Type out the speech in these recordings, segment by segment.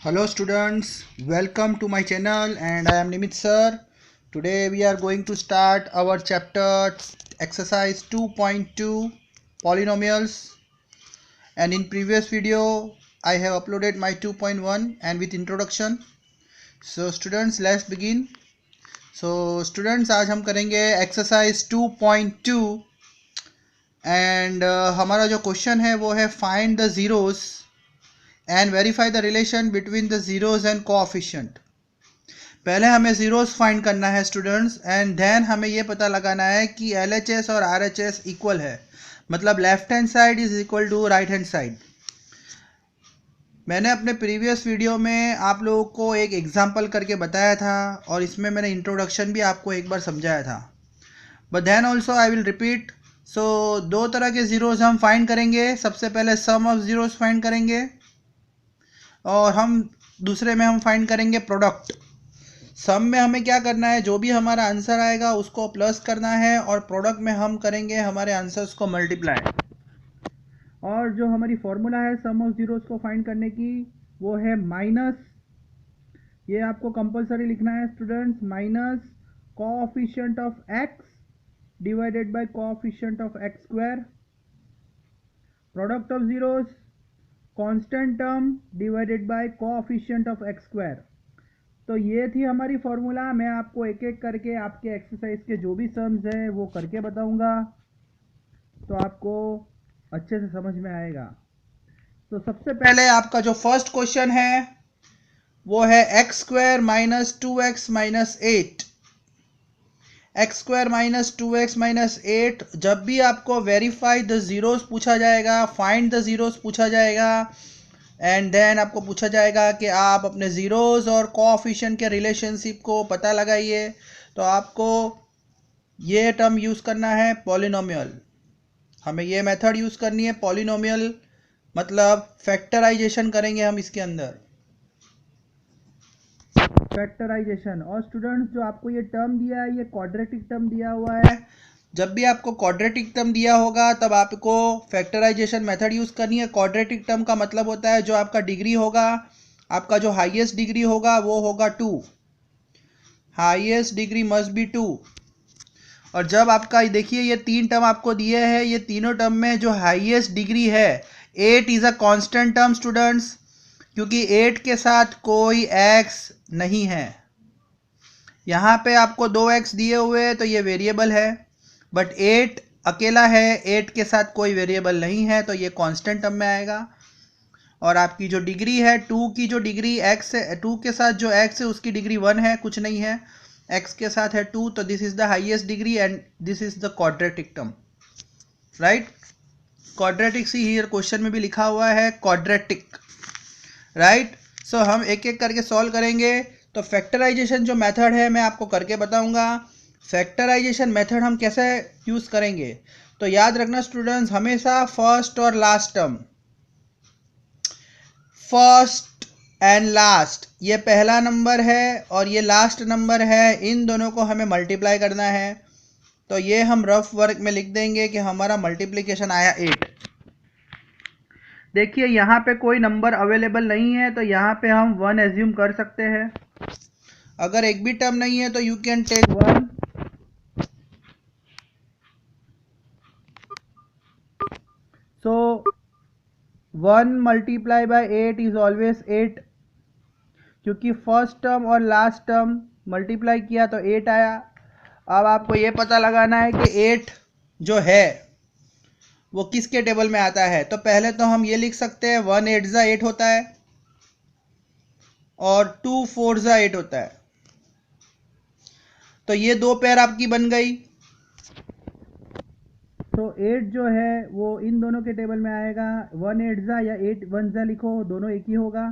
Hello students, welcome to my channel and I am Nimit sir. Today we are going to start our chapter exercise 2.2 polynomials, and in previous video I have uploaded my 2.1 and with introduction. So students, let's begin. So students, आज हम करेंगे exercise 2.2 and हमारा जो question है वो है find the zeros and verify the relation between the zeros and coefficient. पहले हमें ज़ीरोस फाइंड करना है स्टूडेंट्स, एंड देन हमें ये पता लगाना है कि LHS और RHS इक्वल है, मतलब left hand side is equal to right hand side. मैंने अपने प्रीवियस वीडियो में आप लोगों को एक एग्जांपल करके बताया था और इसमें मैंने इंट्रोडक्शन भी आपको एक बार समझाया था, but then also I will repeat. So दो तरह के ज़ीरोज़ हम फाइंड करेंगे. सबसे पहले सम ऑफ ज़ीरोज़ फाइंड करेंगे और हम दूसरे में हम फाइंड करेंगे प्रोडक्ट. सम में हमें क्या करना है, जो भी हमारा आंसर आएगा उसको प्लस करना है, और प्रोडक्ट में हम करेंगे हमारे आंसर्स को मल्टीप्लाई. और जो हमारी फॉर्मूला है सम ऑफ जीरोस को फाइंड करने की वो है माइनस, ये आपको कंपलसरी लिखना है students, minus coefficient of x divided by coefficient of x square, product of zeros constant term divided by coefficient of x square. तो ये थी हमारी फॉर्मूला. मैं आपको एक एक करके आपके एक्सरसाइज के जो भी सम्स हैं वो करके बताऊंगा, तो आपको अच्छे से समझ में आएगा. तो सबसे पहले आपका जो फर्स्ट क्वेश्चन है वो है x square minus 2x minus 8. X square minus 2x minus 8. जब भी आपको वेरीफाई द जीरोस पूछा जाएगा, फाइंड द जीरोस पूछा जाएगा, एंड देन आपको पूछा जाएगा कि आप अपने ज़ीरोज़ और कोएफिशिएंट के रिलेशनशिप को पता लगाइए, तो आपको ये टर्म यूज़ करना है पॉलिनोमियल. हमें ये मेथड यूज़ करनी है पॉलिनोमियल, मतलब फैक्टराइजेशन करेंगे हम इसके अंदर, फैक्टराइजेशन. और स्टूडेंट्स, जो आपको ये टर्म दिया है ये क्वाड्रेटिक टर्म दिया हुआ है. जब भी आपको क्वाड्रेटिक टर्म दिया होगा तब आपको फैक्टराइजेशन मेथड यूज़ करनी है. क्वाड्रेटिक टर्म का मतलब होता है जो आपका डिग्री होगा, आपका जो हाईएस्ट डिग्री होगा वो होगा 2. Highest degree must be 2. और जब आपका देखिए ये तीन टर्म आपको दिए हैं, ये तीनों टर्म में जो हाईएस्ट डिग्री है 8 is a constant term students, क्योंकि 8 के साथ कोई x नहीं है. यहाँ पे आपको 2x दिए हुए हैं तो ये वेरिएबल है, बट 8 अकेला है, 8 के साथ कोई वेरिएबल नहीं है, तो ये कांस्टेंट टर्म में आएगा. और आपकी जो डिग्री है 2 की, जो डिग्री x है, 2 के साथ जो x है उसकी डिग्री 1 है, कुछ नहीं है, x के साथ है 2, तो this is the highest degree and this is the quadratic term, right. Quadratic, see here question में भी लिखा हुआ है क्वाड्रेटिक, राइट. सो हम एक एक करके सॉल्व करेंगे. तो फैक्टराइजेशन जो मेथड है मैं आपको करके बताऊंगा. फैक्टराइजेशन मेथड हम कैसे यूज़ करेंगे, तो याद रखना स्टूडेंट्स, हमेशा फर्स्ट और last term, first and last, ये पहला नंबर है और ये लास्ट नंबर है, इन दोनों को हमें मल्टीप्लाई करना है. तो ये हम रफ वर्क में लिख देंगे कि हमारा मल्टीप्लिकेशन आया 8. देखिए यहाँ पे कोई नंबर अवेलेबल नहीं है तो यहाँ पे हम 1 एज्यूम कर सकते हैं. अगर एक भी टर्म नहीं है तो you can take 1. So 1 multiply by 8 is always 8, क्योंकि फर्स्ट टर्म और लास्ट टर्म मल्टीप्लाई किया तो 8 आया. अब आपको ये पता लगाना है कि 8 जो है वो किसके टेबल में आता है. तो पहले तो हम ये लिख सकते हैं 1 8 ज़ा 8 होता है और 2 4 ज़ा 8 होता है. तो ये दो पेयर आपकी बन गई. तो 8 जो है वो इन दोनों के टेबल में आएगा. 1 8 ज़ा या 8 1 ज़ा लिखो, दोनों एक ही होगा.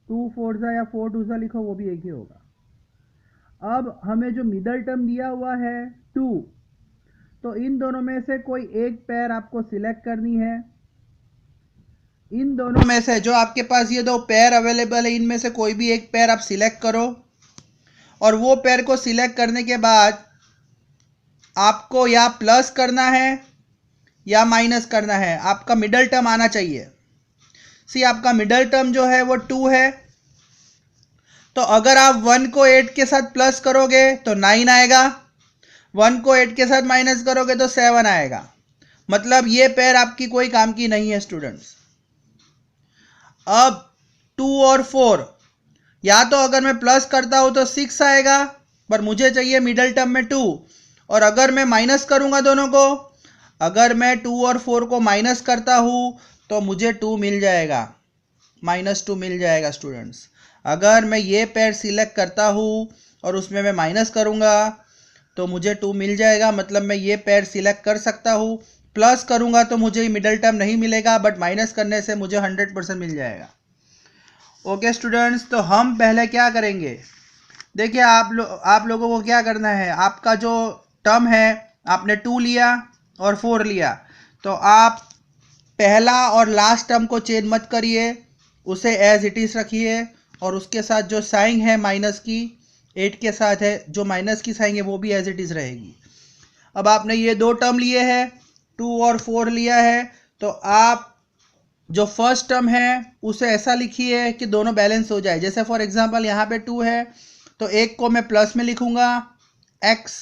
2 4 ज़ा या 4 2 ज़ा लिखो, वो भी एक ही होगा. अब हमें जो मिडल टर्म दिया हुआ है 2, तो इन दोनों में से कोई एक पेयर आपको सिलेक्ट करनी है. इन दोनों में से जो आपके पास ये दो पेयर अवेलेबल है, इनमें से कोई भी एक पेयर आप सिलेक्ट करो, और वो पेयर को सिलेक्ट करने के बाद आपको या प्लस करना है या माइनस करना है. आपका मिडल टर्म आना चाहिए. सी आपका मिडल टर्म जो है वो 2 है, तो अगर आप 1 को 8 के साथ प्लस करोगे तो 9 आएगा, 1 को 8 के साथ माइनस करोगे तो 7 आएगा। मतलब ये पेयर आपकी कोई काम की नहीं है स्टूडेंट्स। अब 2 और 4, या तो अगर मैं प्लस करता हूं तो 6 आएगा, पर मुझे चाहिए मिडल टर्म में 2, और अगर मैं माइनस करूंगा दोनों को, अगर मैं 2 और 4 को माइनस करता हूं तो मुझे 2 मिल जाएगा, -2 मिल जाएगा स्टूडेंट्स। अगर मैं ये पेयर सिलेक्ट करता हूं और उसमें मैं माइनस करूंगा तो मुझे 2 मिल जाएगा, मतलब मैं ये पेयर सिलेक्ट कर सकता हूं। प्लस करूंगा तो मुझे मिडल टर्म नहीं मिलेगा, बट माइनस करने से मुझे 100% मिल जाएगा। ओके स्टूडेंट्स, तो हम पहले क्या करेंगे, देखिए आप लोगों को क्या करना है, आपका जो टर्म है आपने 2 लिया और 4 लिया, तो आप पहला और लास्ट टर्म को चेंज मत करिए, उसे एज इट इज रखिए, और उसके साथ जो साइन है माइनस की 8 के साथ है, जो माइनस की साइन है वो भी एज इट इज रहेगी। अब आपने ये 2 टर्म लिए हैं, 2 और 4 लिया है, तो आप जो फर्स्ट टर्म है उसे ऐसा लिखिए कि दोनों बैलेंस हो जाए। जैसे फॉर एग्जांपल यहाँ पे 2 है तो एक को मैं प्लस में लिखूंगा x,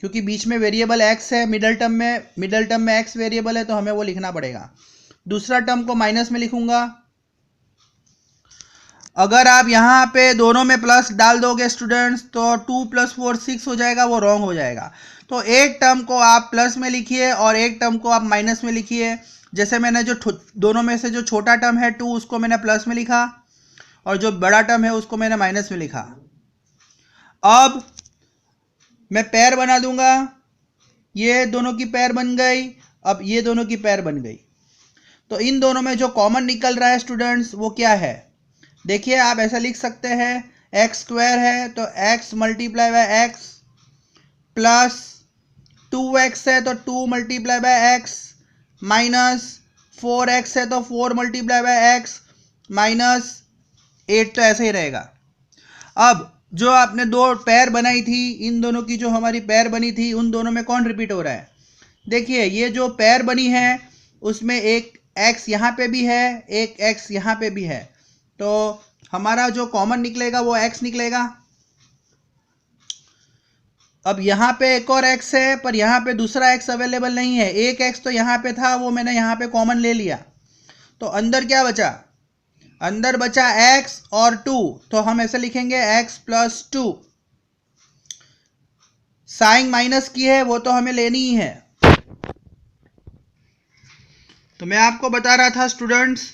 क्योंकि बीच में वेरिएबल x है, मिडल टर्म में x वेरिएबल है तो हमें वो लिखना पड़ेगा। दूसरा टर्म को माइनस में लिखूंगा। अगर आप यहाँ पे दोनों में प्लस डाल दोगे स्टूडेंट्स तो 2 + 4 6 हो जाएगा, वो रॉन्ग हो जाएगा। तो एक टर्म को आप प्लस में लिखिए और एक टर्म को आप माइनस में लिखिए। जैसे मैंने जो दोनों में से जो छोटा टर्म है 2 उसको मैंने प्लस में लिखा, और जो बड़ा टर्म है उसको मैंने माइनस में लिखा। अब मैं पेयर बना दूंगा, ये दोनों की पेयर बन गई, अब ये दोनों की पेयर बन गई। तो इन दोनों में जो कॉमन निकल रहा है स्टूडेंट्स वो क्या है, देखिए आप ऐसा लिख सकते हैं, x² है तो x × x प्लस 2x है तो 2 × x माइनस 4x है तो 4 × x माइनस 8, तो ऐसे ही रहेगा। अब जो आपने 2 पेयर बनाई थी, इन दोनों की जो हमारी पेयर बनी थी उन दोनों में कौन रिपीट हो रहा है, देखिए ये जो पेयर बनी है उसमें एक x यहाँ पे भी है, एक x यहाँ पे भी है, तो हमारा जो कॉमन निकलेगा वो x निकलेगा। अब यहाँ पे एक और x है, पर यहाँ पे दूसरा x अवेलेबल नहीं है, एक x तो यहाँ पे था वो मैंने यहाँ पे कॉमन ले लिया, तो अंदर क्या बचा, अंदर बचा x और 2, तो हम ऐसे लिखेंगे x + 2। साइन माइनस की है वो तो हमें लेनी ही है। तो मैं आपको बता रहा था स्टूडेंट्स,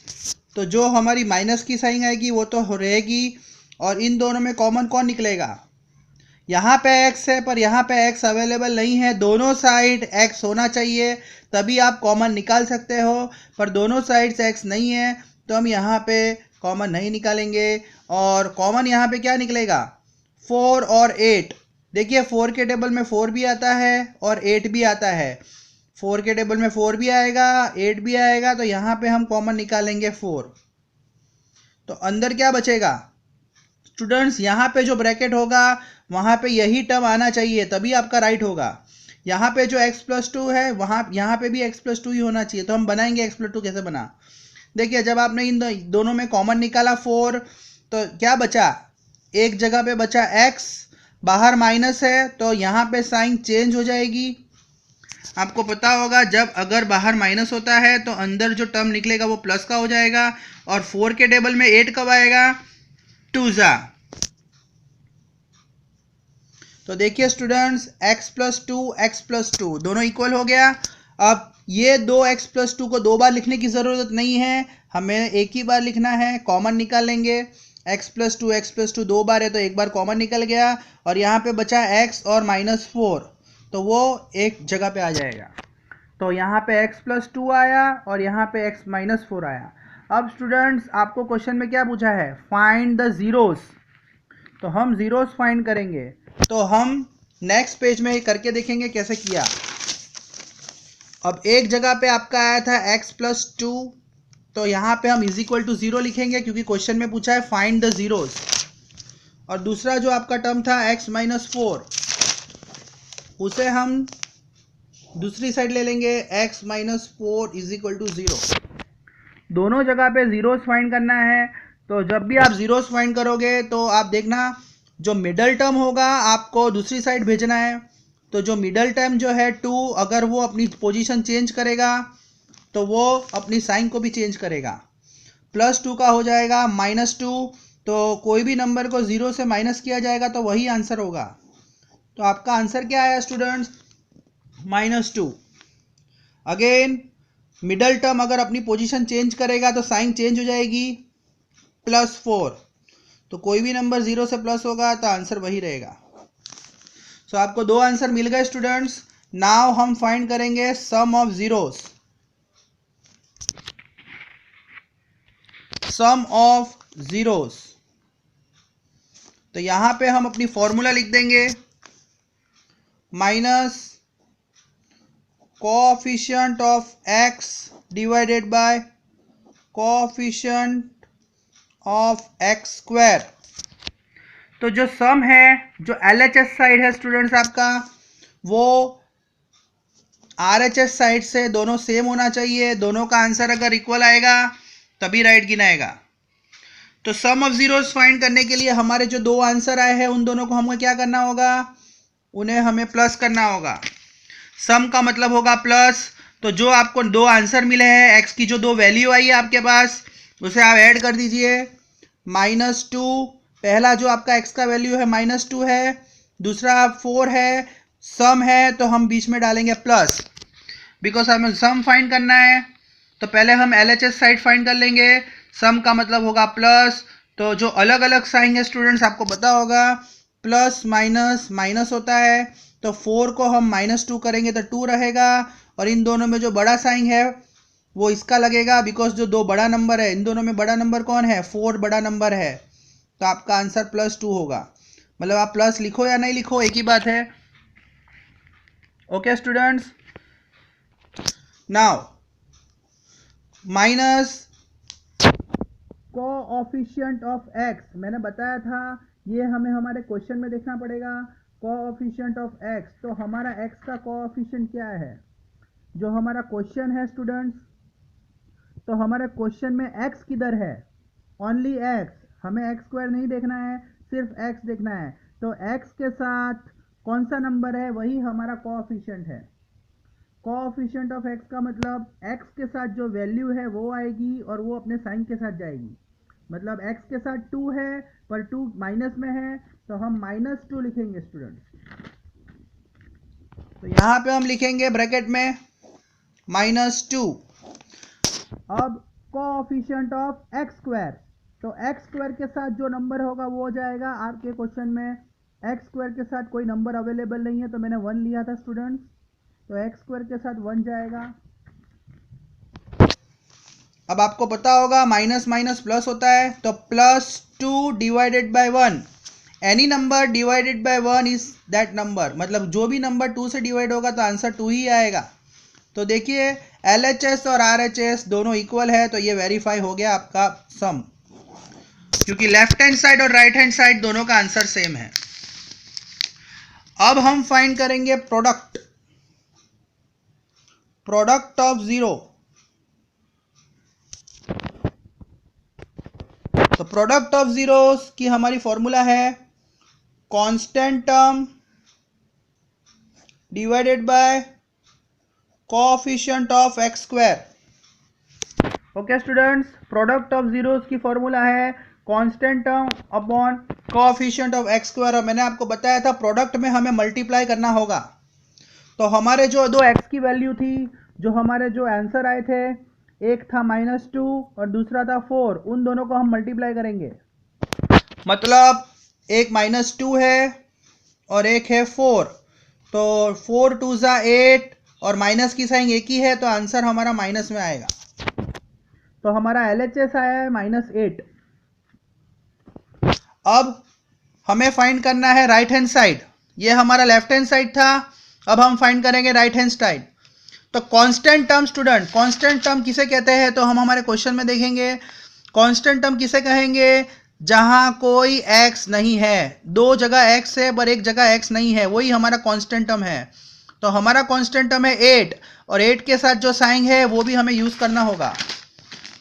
तो जो हमारी माइनस की साइन आएगी वो तो रहेगी, और इन दोनों में कॉमन कौन निकलेगा, यहाँ पे x है पर यहाँ पे x अवेलेबल नहीं है, दोनों साइड x होना चाहिए तभी आप कॉमन निकाल सकते हो, पर दोनों साइड से x नहीं है तो हम यहाँ पे कॉमन नहीं निकालेंगे। और कॉमन यहाँ पे क्या निकलेगा, 4 और 8। देखिए 4 के टेबल में 4 भी आता है और 8 भी आता है, 4 के टेबल में 4 भी आएगा 8 भी आएगा, तो यहाँ पे हम कॉमन निकालेंगे 4। तो अंदर क्या बचेगा स्टूडेंट्स, यहाँ पे जो ब्रैकेट होगा वहाँ पे यही टर्म आना चाहिए तभी आपका राइट होगा। यहाँ पे जो x + 2 है वहाँ यहाँ पे भी x + 2 ही होना चाहिए। तो हम बनाएंगे x + 2 कैसे बना, देखिए जब आपने इन दोनों में कॉमन निकाला 4, तो क्या बचा, एक जगह पे बचा x, बाहर माइनस है तो यहाँ पे साइन चेंज हो जाएगी। आपको पता होगा जब अगर बाहर माइनस होता है तो अंदर जो टर्म निकलेगा वो प्लस का हो जाएगा, और 4 के टेबल में 8 कब आएगा, 2 जा। तो देखिए स्टूडेंट्स x + 2 x + 2 दोनों इक्वल हो गया। अब ये 2x + 2 को 2 बार लिखने की ज़रूरत नहीं है, हमें एक ही बार लिखना है, कॉमन निकाल लेंगे। x + 2 x + 2 2 बार है तो एक बार कॉमन निकल गया, और यहाँ पे बचा x और -4, तो वो एक जगह पे आ जाएगा। तो यहाँ पे x + 2 आया और यहाँ पे x - 4 आया। अब स्टूडेंट्स आपको क्वेश्चन में क्या पूछा है, फाइंड द ज़ीरोस, तो हम ज़ीरोस फाइंड करेंगे। तो हम नेक्स्ट पेज में करके देखेंगे कैसे किया। अब एक जगह पे आपका आया था x + 2, तो यहाँ पे हम = 0 लिखेंगे क्योंकि क्वेश्चन में पूछा है फाइंड द ज़ीरोस। और दूसरा जो आपका टर्म था x - 4, उसे हम दूसरी साइड ले लेंगे, x - 4 = 0। दोनों जगह पे ज़ीरोस फाइंड करना है, तो जब भी आप जीरोस फाइंड करोगे तो आप देखना जो मिडल टर्म होगा आपको दूसरी साइड भेजना है। तो जो मिडल टर्म जो है 2, अगर वो अपनी पोजीशन चेंज करेगा तो वो अपनी साइन को भी चेंज करेगा। +2 का हो जाएगा -2, तो कोई भी नंबर को 0 से माइनस किया जाएगा तो वही आंसर होगा। तो आपका आंसर क्या आया स्टूडेंट्स? -2। अगेन मिडल टर्म अगर अपनी पोजीशन चेंज करेगा तो साइन चेंज हो जाएगी, +4। तो कोई भी नंबर 0 से प्लस होगा तो आंसर वही रहेगा। सो आपको 2 आंसर मिल गए स्टूडेंट्स। नाउ हम फाइंड करेंगे sum of zeros. Sum of zeros, तो यहां पे हम अपनी फॉर्मूला लिख देंगे, minus coefficient of x divided by coefficient of x square. तो जो सम है, जो LHS साइड है स्टूडेंट्स आपका, वो RHS साइड से दोनों सेम होना चाहिए। दोनों का आंसर अगर इक्वल आएगा तभी राइट गिनाएगा। तो सम ऑफ जीरोस फाइंड करने के लिए हमारे जो 2 आंसर आए हैं उन दोनों को हमें क्या करना होगा? उन्हें हमें प्लस करना होगा। सम का मतलब होगा प्लस। तो जो आपको 2 आंसर मिले हैं, x की जो 2 वैल्यू आई है आपके पास, उसे आप ऐड कर दीजिए। -2, पहला जो आपका x का वैल्यू है -2 है, दूसरा 4 है, सम है तो हम बीच में डालेंगे प्लस, बिकॉज हमें सम फाइंड करना है। तो पहले हम LHS साइड फाइंड कर लेंगे। सम का मतलब होगा प्लस। तो जो अलग अलग साइन है स्टूडेंट्स आपको पता होगा, प्लस माइनस माइनस होता है। तो 4 को हम -2 करेंगे तो 2 रहेगा, और इन दोनों में जो बड़ा साइन है वो इसका लगेगा, बिकॉज जो 2 बड़ा नंबर है, इन दोनों में बड़ा नंबर कौन है? 4 बड़ा नंबर है। तो आपका आंसर +2 होगा। मतलब आप प्लस लिखो या नहीं लिखो एक ही बात है। Okay students, now minus coefficient of x, मैंने बताया था ये हमें हमारे क्वेश्चन में देखना पड़ेगा। कोएफिशिएंट ऑफ x, तो हमारा x का कोएफिशिएंट क्या है? जो हमारा क्वेश्चन है स्टूडेंट्स, तो हमारे क्वेश्चन में x किधर है? ओनली x, हमें x स्क्वायर नहीं देखना है, सिर्फ x देखना है। तो x के साथ कौन सा नंबर है, वही हमारा कोएफिशिएंट है। कोएफिशिएंट ऑफ x का मतलब x के साथ जो वैल्यू है वो आएगी और वो अपने साइन के साथ जाएगी। मतलब x के साथ 2 है पर 2 माइनस में है, तो हम -2 लिखेंगे स्टूडेंट्स। तो यहां पे हम लिखेंगे ब्रैकेट में -2। अब कोएफिशिएंट ऑफ x स्क्वायर, तो x स्क्वायर के साथ जो नंबर होगा वो हो जाएगा आपके क्वेश्चन में। x स्क्वायर के साथ कोई नंबर अवेलेबल नहीं है तो मैंने 1 लिया था स्टूडेंट्स, तो x स्क्वायर के साथ 1 जाएगा। अब आपको पता होगा माइनस माइनस प्लस होता है, तो +2 divided by 1, any number divided by 1 is that number. मतलब जो भी नंबर 2 से डिवाइड होगा तो आंसर 2 ही आएगा। तो देखिए LHS और RHS दोनों इक्वल है, तो ये वेरीफाई हो गया आपका सम, क्योंकि लेफ्ट हैंड साइड और राइट हैंड साइड दोनों का आंसर सेम है। अब हम फाइंड करेंगे प्रोडक्ट ऑफ जीरो। तो प्रोडक्ट ऑफ जीरोस की हमारी फॉर्मूला है constant term divided by coefficient of x square. Okay students, product of zeros की फॉर्मूला है constant term upon coefficient of x square. और मैंने आपको बताया था प्रोडक्ट में हमें मल्टीप्लाई करना होगा। तो हमारे जो 2 x की वैल्यू थी, जो हमारे जो आंसर आए थे, एक था -2 और दूसरा था 4, उन दोनों को हम मल्टीप्लाई करेंगे। मतलब एक -2 है और एक है 4, तो 4 2 ज़ा 8 और माइनस की साइन एक ही है, तो आंसर हमारा माइनस में आएगा। तो हमारा LHS आया है -8। अब हमें फाइंड करना है राइट हैंड साइड। ये हमारा लेफ्ट हैंड साइड था, अब हम फाइंड करेंगे राइट हैंड साइड। तो constant term student, constant term किसे कहते हैं? तो हम हमारे क्वेश्चन में देखेंगे कांस्टेंट टर्म किसे कहेंगे? जहां कोई x नहीं है। 2 जगह x है पर एक जगह x नहीं है, वही हमारा कांस्टेंट टर्म है। तो हमारा कांस्टेंट टर्म है 8, और 8 के साथ जो साइन है वो भी हमें यूज करना होगा।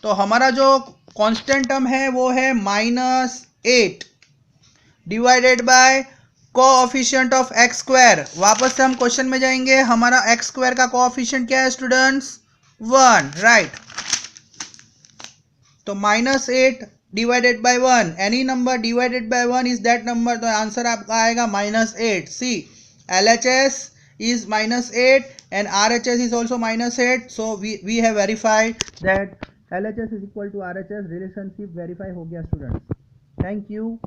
तो हमारा जो कांस्टेंट टर्म है वो है -8 divided by coefficient of x square. वापस से हम क्वेश्चन में जाएंगे, हमारा एक्स स्क्वायर का कोएफिशिएंट क्या है स्टूडेंट्स? 1, राइट। तो -8 divided by 1, any number divided by 1 is that number, तो आंसर आपका आएगा -8। सी LHS is -8 and RHS is also -8, so we have verified that LHS is equal to RHS, relationship verify हो गया students. Thank you.